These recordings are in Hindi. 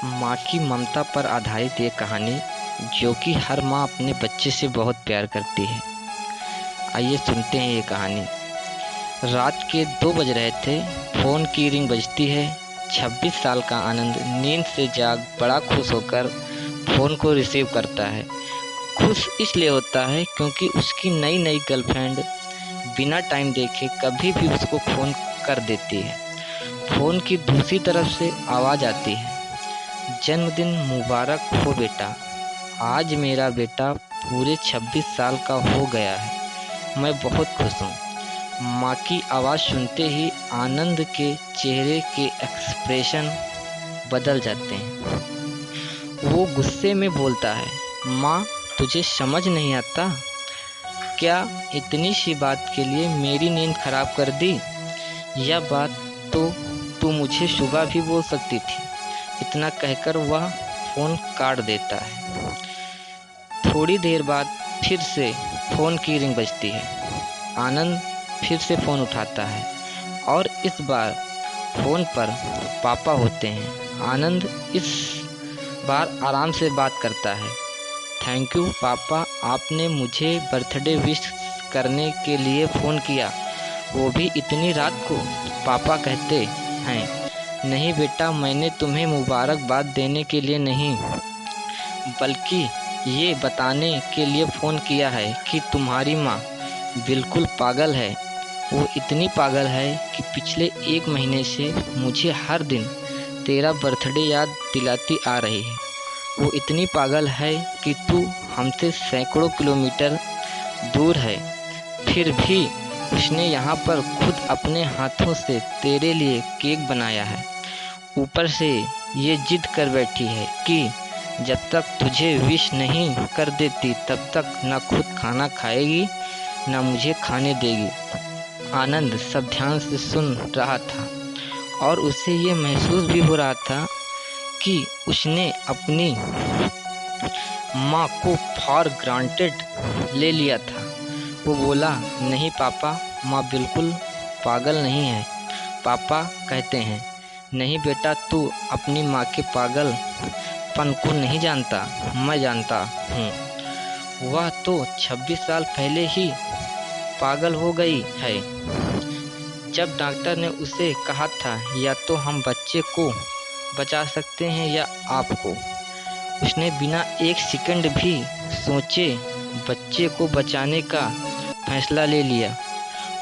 माँ की ममता पर आधारित ये कहानी जो कि हर माँ अपने बच्चे से बहुत प्यार करती है। आइए सुनते हैं ये कहानी। रात के 2 बज रहे थे। फ़ोन की रिंग बजती है। 26 साल का आनंद नींद से जाग बड़ा खुश होकर फ़ोन को रिसीव करता है। खुश इसलिए होता है क्योंकि उसकी नई नई गर्लफ्रेंड बिना टाइम देखे कभी भी उसको फ़ोन कर देती है। फ़ोन की दूसरी तरफ से आवाज़ आती है, जन्मदिन मुबारक हो बेटा। आज मेरा बेटा पूरे 26 साल का हो गया है। मैं बहुत खुश हूँ। माँ की आवाज़ सुनते ही आनंद के चेहरे के एक्सप्रेशन बदल जाते हैं। वो गुस्से में बोलता है, माँ तुझे समझ नहीं आता क्या? इतनी सी बात के लिए मेरी नींद खराब कर दी। यह बात तो तू मुझे सुबह भी बोल सकती थी। इतना कहकर वह फ़ोन काट देता है। थोड़ी देर बाद फिर से फ़ोन की रिंग बजती है। आनंद फिर से फ़ोन उठाता है और इस बार फ़ोन पर पापा होते हैं। आनंद इस बार आराम से बात करता है। थैंक यू पापा, आपने मुझे बर्थडे विश करने के लिए फ़ोन किया, वो भी इतनी रात को। पापा कहते हैं, नहीं बेटा, मैंने तुम्हें मुबारकबाद देने के लिए नहीं बल्कि ये बताने के लिए फ़ोन किया है कि तुम्हारी माँ बिल्कुल पागल है। वो इतनी पागल है कि पिछले 1 महीने से मुझे हर दिन तेरा बर्थडे याद दिलाती आ रही है। वो इतनी पागल है कि तू हमसे सैकड़ों किलोमीटर दूर है, फिर भी उसने यहाँ पर खुद अपने हाथों से तेरे लिए केक बनाया है। ऊपर से ये जिद कर बैठी है कि जब तक तुझे विश नहीं कर देती तब तक ना खुद खाना खाएगी ना मुझे खाने देगी। आनंद सब ध्यान से सुन रहा था और उसे ये महसूस भी हो रहा था कि उसने अपनी माँ को फॉर ग्रांटेड ले लिया था। वो बोला, नहीं पापा, माँ बिल्कुल पागल नहीं है। पापा कहते हैं, नहीं बेटा, तू अपनी माँ के पागलपन को नहीं जानता, मैं जानता हूँ। वह तो 26 साल पहले ही पागल हो गई है। जब डॉक्टर ने उसे कहा था या तो हम बच्चे को बचा सकते हैं या आपको, उसने बिना 1 सेकंड भी सोचे बच्चे को बचाने का फैसला ले लिया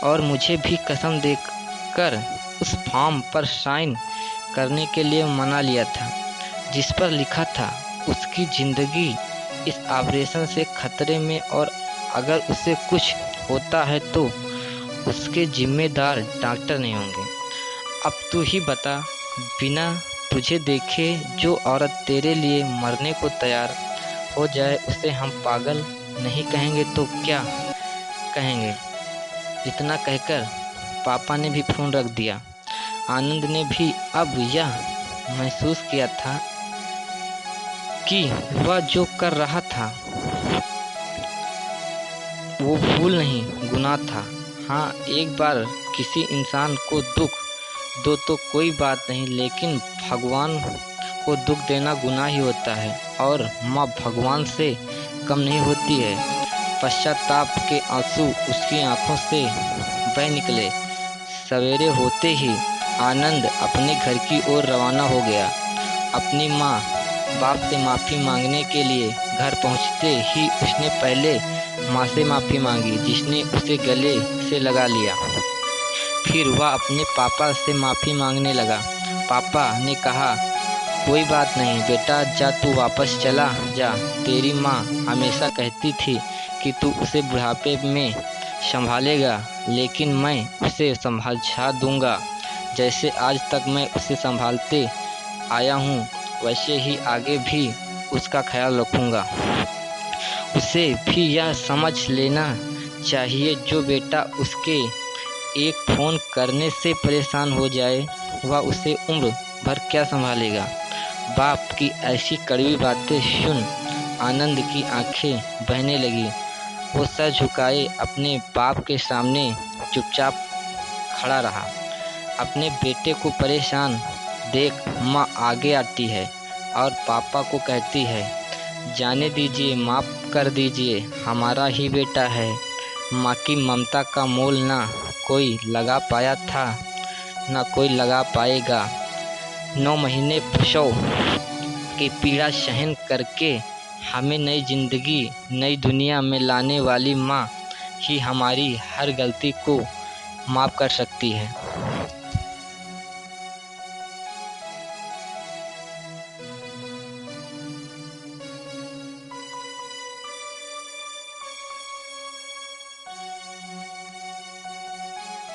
और मुझे भी कसम देकर उस फॉर्म पर साइन करने के लिए मना लिया था जिस पर लिखा था उसकी ज़िंदगी इस ऑपरेशन से खतरे में और अगर उसे कुछ होता है तो उसके जिम्मेदार डॉक्टर नहीं होंगे। अब तू ही बता, बिना तुझे देखे जो औरत तेरे लिए मरने को तैयार हो जाए उसे हम पागल नहीं कहेंगे तो क्या कहेंगे? इतना कहकर पापा ने भी फ़ोन रख दिया। आनंद ने भी अब यह महसूस किया था कि वह जो कर रहा था वो भूल नहीं, गुनाह था। हाँ, एक बार किसी इंसान को दुख दो तो कोई बात नहीं, लेकिन भगवान को दुख देना गुनाह ही होता है और माँ भगवान से कम नहीं होती है। पश्चाताप के आंसू उसकी आंखों से बह निकले। सवेरे होते ही आनंद अपने घर की ओर रवाना हो गया। अपनी माँ बाप से माफ़ी मांगने के लिए घर पहुँचते ही उसने पहले माँ से माफ़ी मांगी, जिसने उसे गले से लगा लिया। फिर वह अपने पापा से माफ़ी मांगने लगा। पापा ने कहा, कोई बात नहीं बेटा, जा तू वापस चला जा। तेरी माँ हमेशा कहती थी कि तू उसे बुढ़ापे में संभालेगा, लेकिन मैं उसे समझा दूंगा। जैसे आज तक मैं उसे संभालते आया हूँ वैसे ही आगे भी उसका ख्याल रखूँगा। उसे भी यह समझ लेना चाहिए, जो बेटा उसके एक फ़ोन करने से परेशान हो जाए वह उसे उम्र भर क्या संभालेगा। बाप की ऐसी कड़वी बातें सुन आनंद की आंखें बहने लगी। वो सर झुकाए अपने बाप के सामने चुपचाप खड़ा रहा। अपने बेटे को परेशान देख माँ आगे आती है और पापा को कहती है, जाने दीजिए, माफ़ कर दीजिए, हमारा ही बेटा है। माँ की ममता का मोल ना कोई लगा पाया था, ना कोई लगा पाएगा। 9 महीने प्रसव की पीड़ा सहन करके हमें नई ज़िंदगी, नई दुनिया में लाने वाली माँ ही हमारी हर गलती को माफ़ कर सकती है।